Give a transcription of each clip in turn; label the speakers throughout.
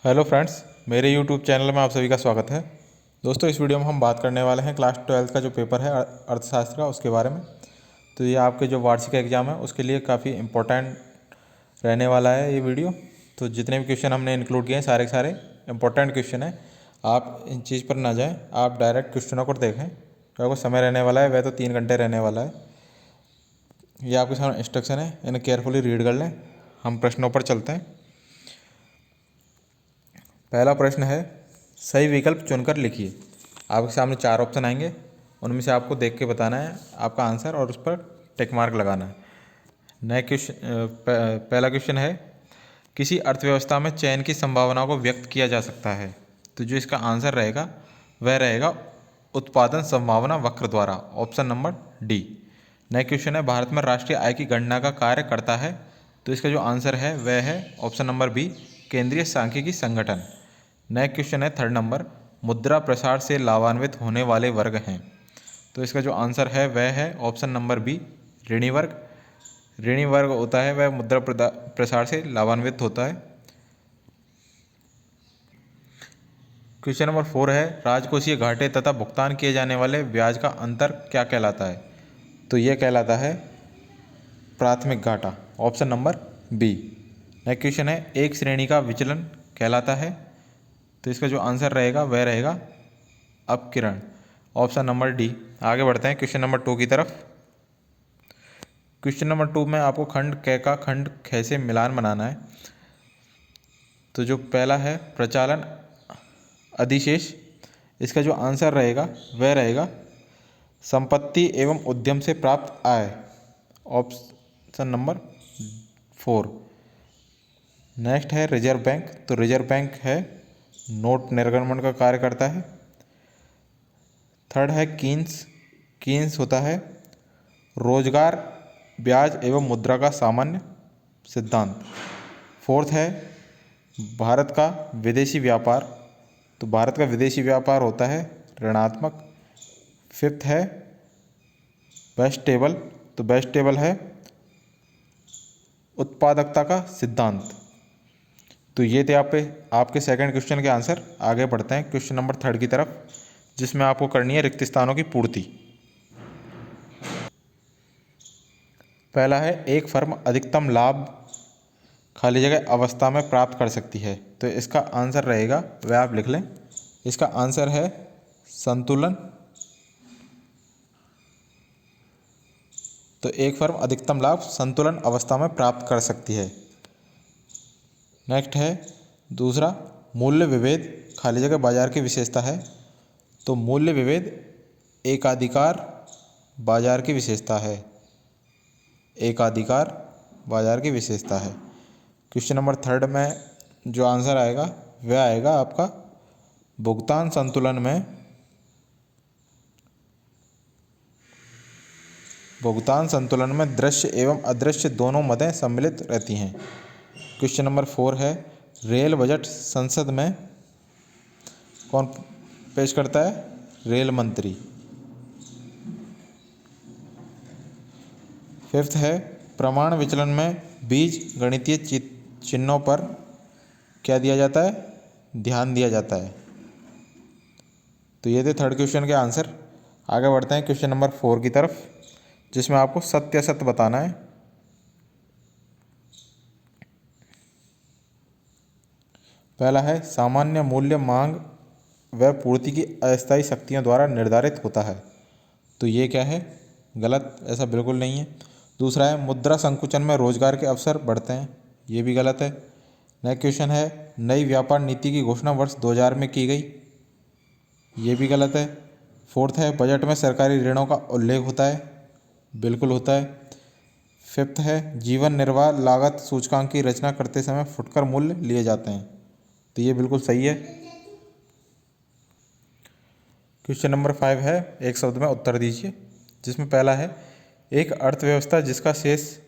Speaker 1: Hello friends, मेरे YouTube channel में आप सभी का स्वागत है। दोस्तों, इस वीडियो में हम बात करने वाले हैं क्लास 12 का जो पेपर है अर्थशास्त्र का, उसके बारे में। तो ये आपके जो वार्षिक एग्ज़ाम है उसके लिए काफ़ी इम्पोर्टेंट रहने वाला है ये वीडियो। तो जितने भी क्वेश्चन हमने इंक्लूड किए हैं सारे के सारे इम्पोर्टेंट क्वेश्चन हैं। आप इन चीज़ पर ना जाएँ, आप डायरेक्ट क्वेश्चनों को देखें। तो आपको समय रहने वाला है, वह तो 3 घंटे रहने वाला है। ये आपके सामने इंस्ट्रक्शन है, इन्हें केयरफुली रीड कर लें। हम प्रश्नों पर चलते हैं। पहला प्रश्न है, सही विकल्प चुनकर लिखिए। आपके सामने 4 ऑप्शन आएंगे, उनमें से आपको देख के बताना है आपका आंसर और उस पर टिक मार्क लगाना है। नए क्वेश्चन पहला क्वेश्चन है, किसी अर्थव्यवस्था में चयन की संभावना को व्यक्त किया जा सकता है। तो जो इसका आंसर रहेगा वह रहेगा उत्पादन संभावना वक्र द्वारा, ऑप्शन नंबर डी। नया क्वेश्चन है, भारत में राष्ट्रीय आय की गणना का कार्य करता है। तो इसका जो आंसर है वह है ऑप्शन नंबर बी, केंद्रीय सांख्यिकी संगठन। नया क्वेश्चन है, 3rd नंबर, मुद्रा प्रसार से लाभान्वित होने वाले वर्ग हैं। तो इसका जो आंसर है वह है ऑप्शन नंबर बी, ऋणी वर्ग। ऋणी वर्ग होता है वह मुद्रा प्रसार से लाभान्वित होता है। क्वेश्चन नंबर 4 है, राजकोषीय घाटे तथा भुगतान किए जाने वाले ब्याज का अंतर क्या कहलाता है। तो यह कहलाता है प्राथमिक घाटा, option number B. Next question है, एक श्रेणी का विचलन कहलाता है। तो इसका जो आंसर रहेगा वह रहेगा अपकिरण, ऑप्शन नंबर डी। आगे बढ़ते हैं क्वेश्चन नंबर 2 की तरफ। क्वेश्चन नंबर 2 में आपको खंड क का खंड ख से मिलान बनाना है। तो जो पहला है प्रचालन अधिशेष, इसका जो आंसर रहेगा वह रहेगा संपत्ति एवं उद्यम से प्राप्त आय, ऑप्शन नंबर 4। नेक्स्ट है रिजर्व बैंक। तो रिजर्व बैंक है नोट निर्गमन का कार्य करता है। 3rd है कीन्स। कीन्स होता है रोजगार, ब्याज एवं मुद्रा का सामान्य सिद्धांत। 4th है भारत का विदेशी व्यापार। तो भारत का विदेशी व्यापार होता है ऋणात्मक। 5th है बेस्ट टेबल। तो बेस्ट टेबल है उत्पादकता का सिद्धांत। तो ये थे आपके सेकंड क्वेश्चन के आंसर। आगे बढ़ते हैं क्वेश्चन नंबर 3rd की तरफ, जिसमें आपको करनी है रिक्त स्थानों की पूर्ति। पहला है, एक फर्म अधिकतम लाभ खाली जगह अवस्था में प्राप्त कर सकती है। तो इसका आंसर रहेगा वह आप लिख लें। इसका आंसर है संतुलन। तो एक फर्म अधिकतम लाभ संतुलन अवस्था में प्राप्त कर सकती है। नेक्स्ट है दूसरा, मूल्य विभेद खाली जगह बाजार की विशेषता है। तो मूल्य विभेद एकाधिकार बाजार की विशेषता है। एकाधिकार बाजार की विशेषता है। क्वेश्चन नंबर 3rd में जो आंसर आएगा वह आएगा आपका भुगतान संतुलन में दृश्य एवं अदृश्य दोनों मदें सम्मिलित रहती हैं। क्वेश्चन नंबर 4 है, रेल बजट संसद में कौन पेश करता है? रेल मंत्री। 5th है, प्रमाण विचलन में बीज गणितीय चिन्हों पर क्या दिया जाता है? ध्यान दिया जाता है। तो ये थे 3rd क्वेश्चन के आंसर। आगे बढ़ते हैं क्वेश्चन नंबर 4 की तरफ, जिसमें आपको सत्य असत्य बताना है। पहला है, सामान्य मूल्य मांग व पूर्ति की अस्थायी शक्तियों द्वारा निर्धारित होता है। तो ये क्या है? गलत, ऐसा बिल्कुल नहीं है। दूसरा है, मुद्रा संकुचन में रोजगार के अवसर बढ़ते हैं। ये भी गलत है। नेक्स्ट क्वेश्चन है, नई व्यापार नीति की घोषणा वर्ष 2000 में की गई। ये भी गलत है। 4th है, बजट में सरकारी ऋणों का उल्लेख होता है। बिल्कुल होता है। 5th है, जीवन निर्वाह लागत सूचकांक की रचना करते समय फुटकर मूल्य लिए जाते हैं। तो ये बिल्कुल सही है। क्वेश्चन नंबर 5 है, एक शब्द में उत्तर दीजिए। जिसमें पहला है, एक अर्थव्यवस्था जिसका शेष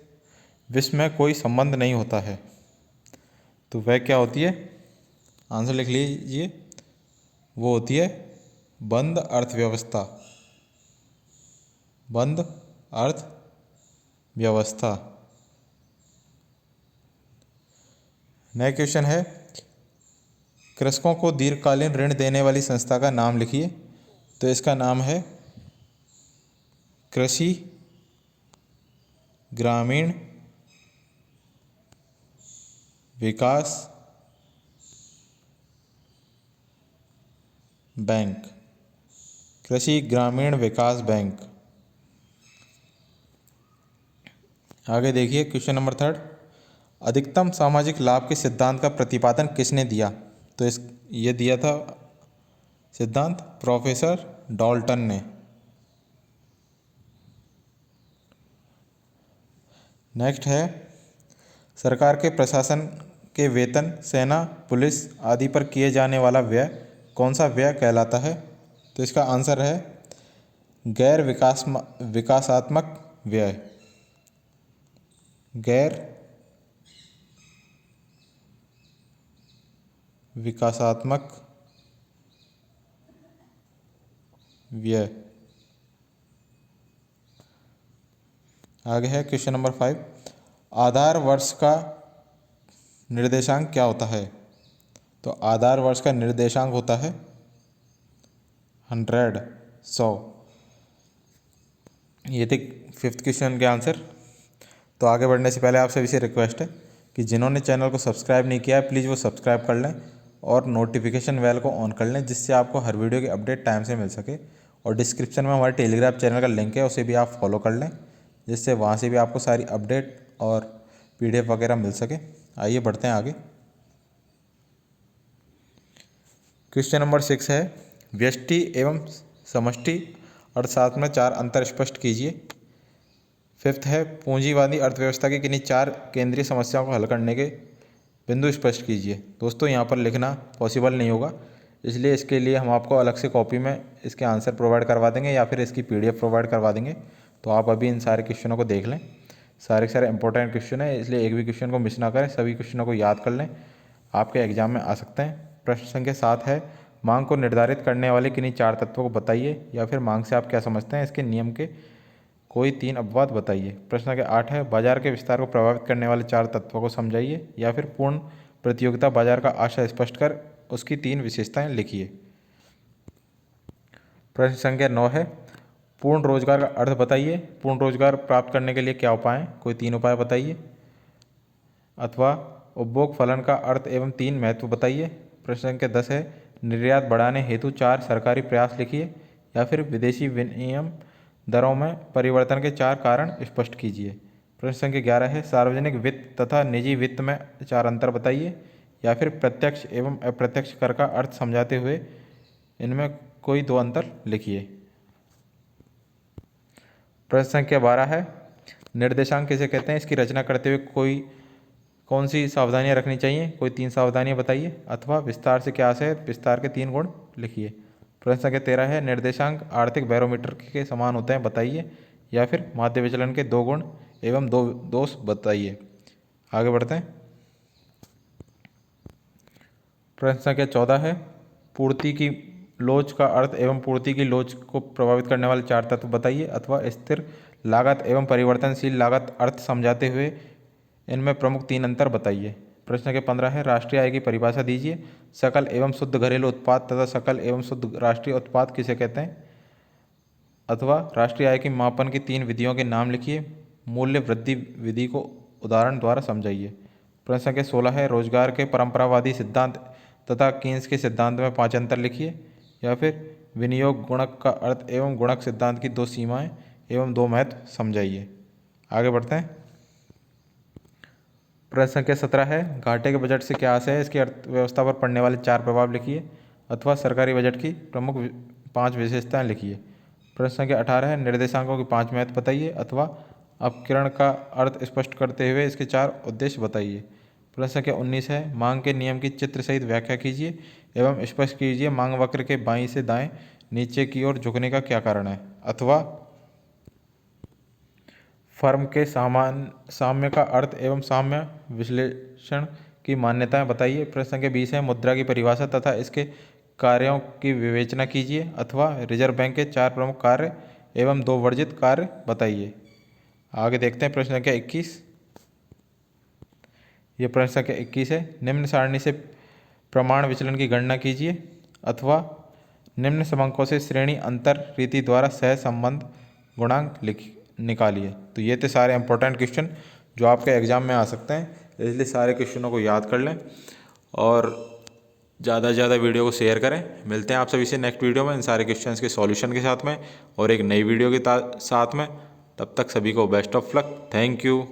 Speaker 1: विश्व में कोई संबंध नहीं होता है। तो वह क्या होती है? आंसर लिख लीजिए। वो होती है बंद अर्थव्यवस्था। बंद अर्थव्यवस्था। नेक्स्ट क्वेश्चन है, कृषकों को दीर्घकालीन ऋण देने वाली संस्था का नाम लिखिए। तो इसका नाम है कृषि ग्रामीण विकास बैंक। कृषि ग्रामीण विकास बैंक। आगे देखिए क्वेश्चन नंबर 3, अधिकतम सामाजिक लाभ के सिद्धांत का प्रतिपादन किसने दिया? तो ये दिया था सिद्धांत प्रोफेसर डॉल्टन ने। नेक्स्ट है, सरकार के प्रशासन के वेतन, सेना, पुलिस आदि पर किए जाने वाला व्यय कौन सा व्यय कहलाता है? तो इसका आंसर है गैर विकासात्मक व्यय। गैर विकासात्मक व्यय। आगे है क्वेश्चन नंबर 5, आधार वर्ष का निर्देशांक क्या होता है? तो आधार वर्ष का निर्देशांक होता है 100। ये थे 5th क्वेश्चन के आंसर। तो आगे बढ़ने से पहले आप सभी से रिक्वेस्ट है कि जिन्होंने चैनल को सब्सक्राइब नहीं किया है प्लीज़ वो सब्सक्राइब कर लें और नोटिफिकेशन बेल को ऑन कर लें, जिससे आपको हर वीडियो की अपडेट टाइम से मिल सके। और डिस्क्रिप्शन में हमारे टेलीग्राम चैनल का लिंक है, उसे भी आप फॉलो कर लें, जिससे वहाँ से भी आपको सारी अपडेट और PDF वगैरह मिल सके। आइए बढ़ते हैं आगे। क्वेश्चन नंबर 6 है, व्यष्टि एवं समष्टि अर्थशास्त्र में 4 अंतर स्पष्ट कीजिए। 5th है, पूंजीवादी अर्थव्यवस्था की किन्हीं 4 केंद्रीय समस्याओं को हल करने के बिंदु स्पष्ट कीजिए। दोस्तों यहाँ पर लिखना पॉसिबल नहीं होगा, इसलिए इसके लिए हम आपको अलग से कॉपी में इसके आंसर प्रोवाइड करवा देंगे या फिर इसकी PDF प्रोवाइड करवा देंगे। तो आप अभी इन सारे क्वेश्चनों को देख लें, सारे के सारे इंपॉर्टेंट क्वेश्चन है, इसलिए एक भी क्वेश्चन को मिस ना करें, सभी क्वेश्चनों को याद कर लें, आपके एग्जाम में आ सकते हैं। प्रश्न संख्या 7 है, मांग को निर्धारित करने वाले किन्हीं 4 तत्वों को बताइए, या फिर मांग से आप क्या समझते हैं, इसके नियम के कोई 3 अपवाद बताइए। प्रश्न संख्या 8 है, बाजार के विस्तार को प्रभावित करने वाले 4 तत्वों को समझाइए, या फिर पूर्ण प्रतियोगिता बाजार का आशय स्पष्ट कर उसकी 3 विशेषताएं लिखिए। प्रश्न संख्या 9 है, पूर्ण रोजगार का अर्थ बताइए, पूर्ण रोजगार प्राप्त करने के लिए क्या उपाय हैं, कोई 3 उपाय बताइए। अथवा उपभोग फलन का अर्थ एवं 3 महत्व बताइए। प्रश्न संख्या 10 है, निर्यात बढ़ाने हेतु 4 सरकारी प्रयास लिखिए, या फिर विदेशी विनिमय दरों में परिवर्तन के 4 कारण स्पष्ट कीजिए। प्रश्न संख्या 11 है, सार्वजनिक वित्त तथा निजी वित्त में 4 अंतर बताइए, या फिर प्रत्यक्ष एवं अप्रत्यक्ष कर का अर्थ समझाते हुए इनमें कोई 2 अंतर लिखिए। प्रश्न संख्या 12 है, निर्देशांक किसे कहते हैं, इसकी रचना करते हुए कौन सी सावधानियां रखनी चाहिए, कोई 3 सावधानियां बताइए। अथवा विस्तार से क्या आशय है, विस्तार के 3 गुण लिखिए। प्रश्न संख्या 13 है, निर्देशांक आर्थिक बैरोमीटर के समान होते हैं बताइए, या फिर माध्य विचलन के 2 गुण एवं 2 दोष बताइए। आगे बढ़ते हैं। प्रश्न संख्या 14 है, पूर्ति की लोच का अर्थ एवं पूर्ति की लोच को प्रभावित करने वाले 4 तत्व बताइए। अथवा स्थिर लागत एवं परिवर्तनशील लागत अर्थ समझाते हुए इनमें प्रमुख 3 अंतर बताइए। प्रश्न संख्या 15 है, राष्ट्रीय आय की परिभाषा दीजिए, सकल एवं शुद्ध घरेलू उत्पाद तथा सकल एवं शुद्ध राष्ट्रीय उत्पाद किसे कहते हैं। अथवा राष्ट्रीय आय की मापन की 3 विधियों के नाम लिखिए, मूल्य वृद्धि विधि को उदाहरण द्वारा समझाइए। प्रश्न संख्या 16 है, रोजगार के परंपरावादी सिद्धांत तथा कीन्स के सिद्धांत में 5 अंतर लिखिए, या फिर विनियोग गुणक का अर्थ एवं गुणक सिद्धांत की 2 सीमाएं एवं 2 महत्व समझाइए। आगे बढ़ते हैं। प्रश्न संख्या 17 है, घाटे के बजट से क्या आशय है, इसकी अर्थव्यवस्था पर पड़ने वाले 4 प्रभाव लिखिए। अथवा सरकारी बजट की प्रमुख 5 विशेषताएं लिखिए। प्रश्न संख्या 18 है, निर्देशांकों के 5 महत्व बताइए। अथवा अपकिरण का अर्थ स्पष्ट करते हुए इसके 4 उद्देश्य बताइए। प्रश्न संख्या 19 है, मांग के नियम की चित्र सहित व्याख्या कीजिए एवं स्पष्ट कीजिए मांग वक्र के बाईं से दाएं नीचे की ओर झुकने का क्या कारण है। अथवा फर्म के साम्य का अर्थ एवं साम्य विश्लेषण की मान्यताएं बताइए। प्रश्न संख्या 20 है, मुद्रा की परिभाषा तथा इसके कार्यों की विवेचना कीजिए। अथवा रिजर्व बैंक के 4 प्रमुख कार्य एवं 2 वर्जित कार्य बताइए। आगे देखते हैं प्रश्न संख्या 21। ये प्रश्न संख्या 21 है, निम्न सारणी से प्रमाण विचलन की गणना कीजिए, अथवा निम्न समंकों से श्रेणी अंतर रीति द्वारा सह संबंध गुणांक निकालिए। तो ये थे सारे इंपॉर्टेंट क्वेश्चन जो आपके एग्जाम में आ सकते हैं, इसलिए सारे क्वेश्चनों को याद कर लें और ज़्यादा से ज़्यादा वीडियो को शेयर करें। मिलते हैं आप सभी से नेक्स्ट वीडियो में इन सारे क्वेश्चंस के सॉल्यूशन के साथ में और एक नई वीडियो के साथ में। तब तक सभी को best of luck. Thank you.